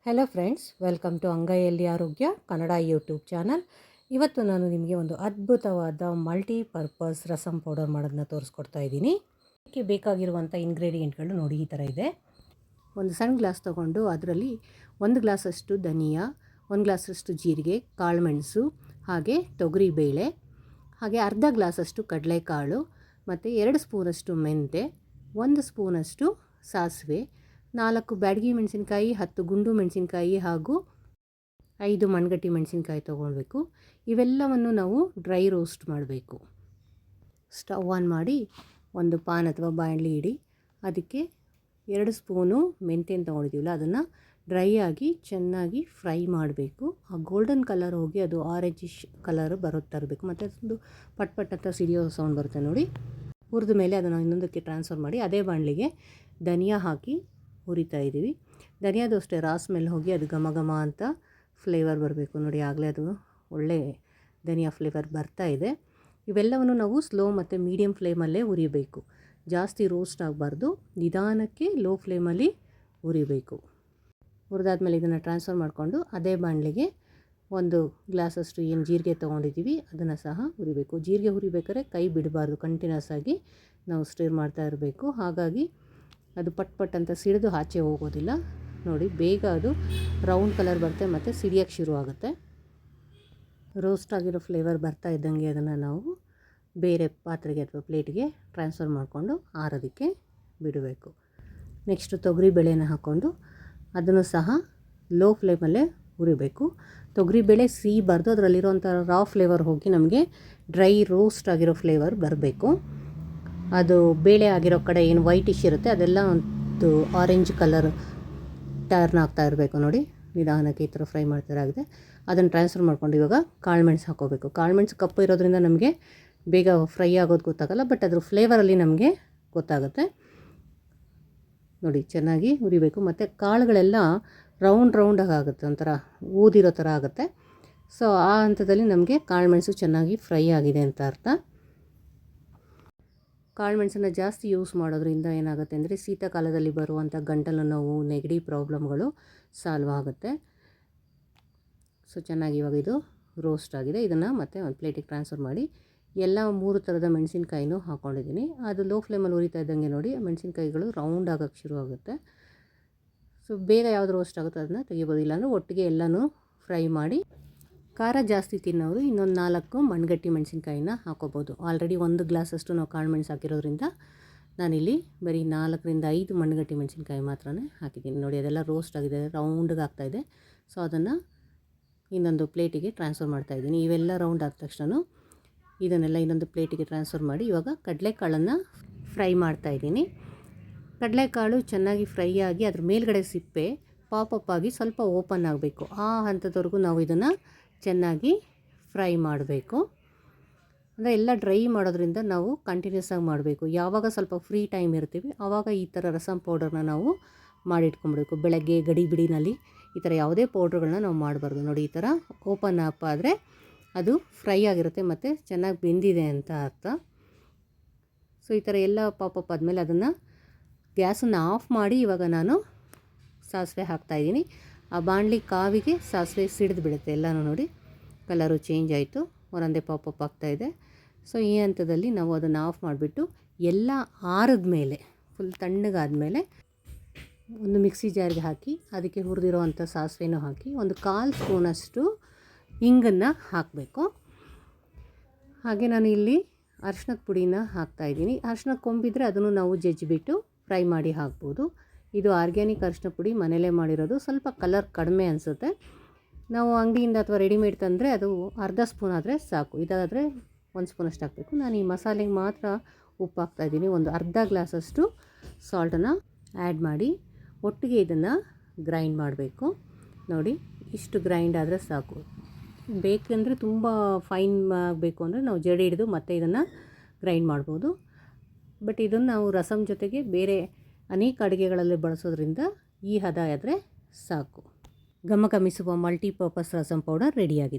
Hello friends, welcome to ಅಂಗೈಯಲ್ಲಿ ಆರೋಗ್ಯ Kannada YouTube channel. ಇವತ್ತು ನಾನು ನಿಮಗೆ ಒಂದು ಅದ್ಭುತವಾದ ಮಲ್ಟಿಪರ್ಪಸ್ ರಸಂ ಪೌಡರ್ ಮಾಡೋದನ್ನ ತೋರಿಸ್ಕೊಡ್ತಾ ಇದ್ದೀನಿ. ಇದಕ್ಕೆ ಬೇಕಾಗಿರುವಂಥ ಇಂಗ್ರೀಡಿಯೆಂಟ್ಗಳು ನೋಡಿ ಈ ಥರ ಇದೆ. ಒಂದು ಸಣ್ಣ ಗ್ಲಾಸ್ ತೊಗೊಂಡು ಅದರಲ್ಲಿ 1 ಗ್ಲಾಸಷ್ಟು ಧನಿಯಾ, 1 ಗ್ಲಾಸಷ್ಟು ಜೀರಿಗೆ, ಕಾಳುಮೆಣಸು, ಹಾಗೆ ತೊಗರಿಬೇಳೆ, ಹಾಗೆ ಅರ್ಧ ಗ್ಲಾಸಷ್ಟು ಕಡಲೆಕಾಳು, ಮತ್ತು 2 ಸ್ಪೂನಷ್ಟು ಮೆಂತೆ, 1 ಸ್ಪೂನಷ್ಟು ಸಾಸಿವೆ, 4 ಬ್ಯಾಡಗಿ ಮೆಣಸಿನ್ಕಾಯಿ, 10 ಗುಂಡು ಮೆಣಸಿನ್ಕಾಯಿ ಹಾಗೂ 5 ಮಣ್ಗಟ್ಟಿ ಮೆಣಸಿನ್ಕಾಯಿ ತೊಗೊಳ್ಬೇಕು. ಇವೆಲ್ಲವನ್ನು ನಾವು ಡ್ರೈ ರೋಸ್ಟ್ ಮಾಡಬೇಕು. ಸ್ಟವ್ ಆನ್ ಮಾಡಿ ಒಂದು ಪಾನ್ ಅಥವಾ ಬಾಣಲಿ ಇಡಿ. ಅದಕ್ಕೆ 2 ಸ್ಪೂನು ಮೆಂತೆನ ತೊಗೊಂಡಿದ್ದೀವಲ್ಲ ಅದನ್ನು ಡ್ರೈ ಆಗಿ ಚೆನ್ನಾಗಿ ಫ್ರೈ ಮಾಡಬೇಕು. ಆ ಗೋಲ್ಡನ್ ಕಲರ್ ಹೋಗಿ ಅದು ಆರೆಂಜಿಶ್ ಕಲರ್ ತರಬೇಕು. ಮತ್ತು ಅದೊಂದು ಪಟ್ ಪಟ್ ಅಂತ ಸಿಡಿಯೋ ಸೌಂಡ್ ಬರುತ್ತೆ ನೋಡಿ. ಹುರಿದ ಮೇಲೆ ಅದನ್ನು ಇನ್ನೊಂದಕ್ಕೆ ಟ್ರಾನ್ಸ್ಫರ್ ಮಾಡಿ ಅದೇ ಬಾಣಲಿಗೆ ಧನಿಯಾ ಹಾಕಿ ಹುರಿತಾ ಇದ್ದೀವಿ. ಧನಿಯಾದು ಅಷ್ಟೇ ರಾ ಸ್ಮೆಲ್ ಹೋಗಿ ಅದು ಘಮ ಘಮ ಅಂತ ಫ್ಲೇವರ್ ಬರಬೇಕು ನೋಡಿ. ಆಗಲೇ ಅದು ಒಳ್ಳೆ ಧನಿಯಾ ಫ್ಲೇವರ್ ಬರ್ತಾ ಇದೆ. ಇವೆಲ್ಲವನ್ನು ನಾವು ಸ್ಲೋ ಮತ್ತು ಮೀಡಿಯಮ್ ಫ್ಲೇಮಲ್ಲೇ ಹುರಿಬೇಕು. ಜಾಸ್ತಿ ರೋಸ್ಟ್ ಆಗಬಾರ್ದು, ನಿಧಾನಕ್ಕೆ ಲೋ ಫ್ಲೇಮಲ್ಲಿ ಹುರಿಬೇಕು. ಹುರಿದಾದ್ಮೇಲೆ ಇದನ್ನು ಟ್ರಾನ್ಸ್ಫರ್ ಮಾಡಿಕೊಂಡು ಅದೇ ಬಾಣಲಿಗೆ 1 ಗ್ಲಾಸಷ್ಟು ಏನು ಜೀರಿಗೆ ತೊಗೊಂಡಿದ್ದೀವಿ ಅದನ್ನು ಸಹ ಹುರಿಬೇಕು. ಜೀರಿಗೆ ಹುರಿಬೇಕಾದ್ರೆ ಕೈ ಬಿಡಬಾರ್ದು, ಕಂಟಿನ್ಯೂಸ್ ಆಗಿ ನಾವು ಸ್ಟಿರ್ ಮಾಡ್ತಾ ಇರಬೇಕು. ಹಾಗಾಗಿ ಅದು ಪಟ್ ಪಟ್ ಅಂತ ಸಿಡಿದು ಆಚೆ ಹೋಗೋದಿಲ್ಲ ನೋಡಿ. ಬೇಗ ಅದು ರೌಂಡ್ ಕಲರ್ ಬರುತ್ತೆ ಮತ್ತು ಸಿಡಿಯೋಕ್ಕೆ ಶುರು ಆಗುತ್ತೆ. ರೋಸ್ಟ್ ಆಗಿರೋ ಫ್ಲೇವರ್ ಬರ್ತಾ ಇದ್ದಂಗೆ ಅದನ್ನು ನಾವು ಬೇರೆ ಪಾತ್ರೆಗೆ ಅಥವಾ ಪ್ಲೇಟ್ಗೆ ಟ್ರಾನ್ಸ್ಫರ್ ಮಾಡಿಕೊಂಡು ಆರೋದಕ್ಕೆ ಬಿಡಬೇಕು. ನೆಕ್ಸ್ಟು ತೊಗರಿಬೇಳೆನ ಹಾಕ್ಕೊಂಡು ಅದನ್ನು ಸಹ ಲೋ ಫ್ಲೇಮಲ್ಲೇ ಹುರಿಬೇಕು. ತೊಗರಿಬೇಳೆ ಸಿಹಿಬಾರ್ದು, ಅದರಲ್ಲಿರೋಂಥ ರಾ ಫ್ಲೇವರ್ ಹೋಗಿ ನಮಗೆ ಡ್ರೈ ರೋಸ್ಟ್ ಆಗಿರೋ ಫ್ಲೇವರ್ ಬರಬೇಕು. ಅದು ಬೇಳೆ ಆಗಿರೋ ಕಡೆ ಏನು ವೈಟಿಶ್ ಇರುತ್ತೆ ಅದೆಲ್ಲ ಒಂದು ಆರೆಂಜ್ ಕಲರ್ ಟರ್ನ್ ಆಗ್ತಾ ಇರಬೇಕು ನೋಡಿ. ನಿಧಾನಕ್ಕೆ ಈ ಥರ ಫ್ರೈ ಮಾಡ್ತಾರಾಗಿದೆ. ಅದನ್ನು ಟ್ರಾನ್ಸ್ಫರ್ ಮಾಡ್ಕೊಂಡು ಇವಾಗ ಕಾಳುಮೆಣಸು ಹಾಕ್ಕೋಬೇಕು. ಕಾಳುಮೆಣಸು ಕಪ್ಪು ಇರೋದ್ರಿಂದ ನಮಗೆ ಬೇಗ ಫ್ರೈ ಆಗೋದು ಗೊತ್ತಾಗಲ್ಲ, ಬಟ್ ಅದ್ರ ಫ್ಲೇವರಲ್ಲಿ ನಮಗೆ ಗೊತ್ತಾಗುತ್ತೆ ನೋಡಿ. ಚೆನ್ನಾಗಿ ಹುರಿಬೇಕು. ಮತ್ತು ಕಾಳುಗಳೆಲ್ಲ ರೌಂಡಾಗಿ ಆಗುತ್ತೆ, ಒಂಥರ ಊದಿರೋ ಥರ ಆಗುತ್ತೆ. ಸೊ ಆ ಹಂತದಲ್ಲಿ ನಮಗೆ ಕಾಳುಮೆಣಸು ಚೆನ್ನಾಗಿ ಫ್ರೈ ಆಗಿದೆ ಅಂತ ಅರ್ಥ. ಕಾಳುಮೆಣಸನ್ನು ಜಾಸ್ತಿ ಯೂಸ್ ಮಾಡೋದ್ರಿಂದ ಏನಾಗುತ್ತೆ ಅಂದರೆ ಶೀತಕಾಲದಲ್ಲಿ ಬರುವಂಥ ಗಂಟಲು ನೋವು, ನೆಗಡಿ ಪ್ರಾಬ್ಲಮ್ಗಳು ಸಾಲ್ವ್ ಆಗುತ್ತೆ. ಸೊ ಚೆನ್ನಾಗಿ ಇವಾಗ ಇದು ರೋಸ್ಟ್ ಆಗಿದೆ. ಇದನ್ನು ಮತ್ತೆ ಒಂದು ಪ್ಲೇಟಿಗೆ ಟ್ರಾನ್ಸ್ಫರ್ ಮಾಡಿ ಎಲ್ಲ 3 ಥರದ ಮೆಣಸಿನ್ಕಾಯಿನೂ ಹಾಕ್ಕೊಂಡಿದ್ದೀನಿ. ಅದು ಲೋ ಫ್ಲೇಮಲ್ಲಿ ಉರಿತಾ ಇದ್ದಂಗೆ ನೋಡಿ ಮೆಣಸಿನ್ಕಾಯಿಗಳು ರೌಂಡ್ ಆಗೋಕ್ಕೆ ಶುರು ಆಗುತ್ತೆ. ಸೊ ಬೇಗ ಯಾವುದು ರೋಸ್ಟ್ ಆಗುತ್ತೋ ಅದನ್ನು ತೆಗಿಬೋದು, ಇಲ್ಲಾಂದರೆ ಒಟ್ಟಿಗೆ ಎಲ್ಲನೂ ಫ್ರೈ ಮಾಡಿ. ಖಾರ ಜಾಸ್ತಿ ತಿನ್ನೋರು ಇನ್ನೊಂದು 4 ಮಣ್ಗಟ್ಟಿ ಮೆಣಸಿನ್ಕಾಯಿನ ಹಾಕೋಬೋದು. ಆಲ್ರೆಡಿ 1 ಗ್ಲಾಸಷ್ಟು ನಾವು ಕಾಳುಮೆಣಸು ಹಾಕಿರೋದ್ರಿಂದ ನಾನಿಲ್ಲಿ ಬರೀ 4ರಿಂದ 5 ಮಣ್ಗಟ್ಟಿ ಮೆಣಸಿನ್ಕಾಯಿ ಮಾತ್ರನೇ ಹಾಕಿದ್ದೀನಿ ನೋಡಿ. ಅದೆಲ್ಲ ರೋಸ್ಟ್ ಆಗಿದೆ, ರೌಂಡ್ಗೆ ಆಗ್ತಾಯಿದೆ. ಸೊ ಅದನ್ನು ಇನ್ನೊಂದು ಪ್ಲೇಟಿಗೆ ಟ್ರಾನ್ಸ್ಫರ್ ಮಾಡ್ತಾಯಿದ್ದೀನಿ. ಇವೆಲ್ಲ ರೌಂಡ್ ಆದ ತಕ್ಷಣ ಇದನ್ನೆಲ್ಲ ಇನ್ನೊಂದು ಪ್ಲೇಟಿಗೆ ಟ್ರಾನ್ಸ್ಫರ್ ಮಾಡಿ ಇವಾಗ ಕಡಲೆಕಾಳನ್ನು ಫ್ರೈ ಮಾಡ್ತಾಯಿದ್ದೀನಿ. ಕಡಲೆಕಾಳು ಚೆನ್ನಾಗಿ ಫ್ರೈ ಆಗಿ ಅದ್ರ ಮೇಲ್ಗಡೆ ಸಿಪ್ಪೆ ಪಾಪಪ್ ಆಗಿ ಸ್ವಲ್ಪ ಓಪನ್ ಆಗಬೇಕು. ಆ ಹಂತದವರೆಗೂ ನಾವು ಇದನ್ನು ಚೆನ್ನಾಗಿ ಫ್ರೈ ಮಾಡಬೇಕು. ಅಂದರೆ ಎಲ್ಲ ಡ್ರೈ ಮಾಡೋದ್ರಿಂದ ನಾವು ಕಂಟಿನ್ಯೂಸ್ ಆಗಿ ಮಾಡಬೇಕು. ಯಾವಾಗ ಸ್ವಲ್ಪ ಫ್ರೀ ಟೈಮ್ ಇರ್ತೀವಿ ಆವಾಗ ಈ ಥರ ರಸಂ ಪೌಡರ್ನ ನಾವು ಮಾಡಿಟ್ಕೊಂಡ್ಬಿಡಬೇಕು. ಬೆಳಗ್ಗೆ ಗಡಿಬಿಡಿನಲ್ಲಿ ಈ ಥರ ಯಾವುದೇ ಪೌಡ್ರ್ಗಳನ್ನ ನಾವು ಮಾಡಬಾರ್ದು ನೋಡಿ. ಈ ಥರ ಓಪನ್ ಅಪ್ ಆದರೆ ಅದು ಫ್ರೈ ಆಗಿರುತ್ತೆ ಮತ್ತು ಚೆನ್ನಾಗಿ ಬೆಂದಿದೆ ಅಂತ ಅರ್ಥ. ಸೊ ಈ ಥರ ಎಲ್ಲ ಪಾಪಪ್ ಆದಮೇಲೆ ಅದನ್ನು ಗ್ಯಾಸನ್ನು ಆಫ್ ಮಾಡಿ ಇವಾಗ ನಾನು ಸಾಸಿವೆ ಹಾಕ್ತಾಯಿದ್ದೀನಿ. ಆ ಬಾಣಲಿ ಕಾವಿಗೆ ಸಾಸಿವೆ ಸಿಡಿದು ಬಿಡುತ್ತೆ ಎಲ್ಲನೂ ನೋಡಿ. ಕಲರು ಚೇಂಜ್ ಆಯಿತು, ಒಂದೊಂದೇ ಪಾಪಪ್ ಆಗ್ತಾಯಿದೆ. ಸೊ ಈ ಹಂತದಲ್ಲಿ ನಾವು ಅದನ್ನು ಆಫ್ ಮಾಡಿಬಿಟ್ಟು ಎಲ್ಲ ಆರಿದ ಮೇಲೆ ಫುಲ್ ತಣ್ಣಗಾದಮೇಲೆ ಒಂದು ಮಿಕ್ಸಿ ಜಾರ್ಗೆ ಹಾಕಿ ಅದಕ್ಕೆ ಹುರಿದಿರೋ ಅಂಥ ಸಾಸಿವೆನೂ ಹಾಕಿ 1/4 ಸ್ಪೂನಷ್ಟು ಹಿಂಗನ್ನು ಹಾಕಬೇಕು. ಹಾಗೆ ನಾನು ಇಲ್ಲಿ ಅರಿಶಿಣದ ಪುಡಿನ ಹಾಕ್ತಾಯಿದ್ದೀನಿ. ಅರಿಶಿಣ ಕೊಂಬಿದ್ರೆ ಅದನ್ನು ನಾವು ಜಜ್ಜಿಬಿಟ್ಟು ಫ್ರೈ ಮಾಡಿ ಹಾಕ್ಬೋದು. ಇದು ಆರ್ಗ್ಯಾನಿಕ್ ಅರಿಶಿಣ ಪುಡಿ, ಮನೆಯಲ್ಲೇ ಮಾಡಿರೋದು. ಸ್ವಲ್ಪ ಕಲರ್ ಕಡಿಮೆ ಅನಿಸುತ್ತೆ. ನಾವು ಅಂಗಡಿಯಿಂದ ಅಥವಾ ರೆಡಿಮೇಡ್ ತಂದರೆ ಅದು ಅರ್ಧ ಸ್ಪೂನ್ ಆದರೆ ಸಾಕು. ಇದಾದರೆ 1 ಸ್ಪೂನಷ್ಟು ಹಾಕಬೇಕು. ನಾನು ಈ ಮಸಾಲೆಗೆ ಮಾತ್ರ ಉಪ್ಪು ಹಾಕ್ತಾಯಿದ್ದೀನಿ. ಒಂದು ಅರ್ಧ ಗ್ಲಾಸಷ್ಟು ಸಾಲ್ಟನ್ನು ಆ್ಯಡ್ ಮಾಡಿ ಒಟ್ಟಿಗೆ ಇದನ್ನು ಗ್ರೈಂಡ್ ಮಾಡಬೇಕು ನೋಡಿ. ಇಷ್ಟು ಗ್ರೈಂಡ್ ಆದರೆ ಸಾಕು. ಬೇಕಂದರೆ ತುಂಬ ಫೈನ್ ಆಗಬೇಕು ಅಂದರೆ ನಾವು ಜಡಿ ಹಿಡಿದು ಮತ್ತೆ ಇದನ್ನು ಗ್ರೈಂಡ್ ಮಾಡ್ಬೋದು. ಬಟ್ ಇದನ್ನು ನಾವು ರಸಂ ಜೊತೆಗೆ ಬೇರೆ ಅನೇಕ ಅಡುಗೆಗಳಲ್ಲಿ ಬಳಸೋದ್ರಿಂದ ಈ ಹದ ಆದರೆ ಸಾಕು. ಘಮ ಘಮಿಸುವ ಮಲ್ಟಿಪರ್ಪಸ್ ರಸಂ ಪೌಡರ್ ರೆಡಿಯಾಗಿದೆ.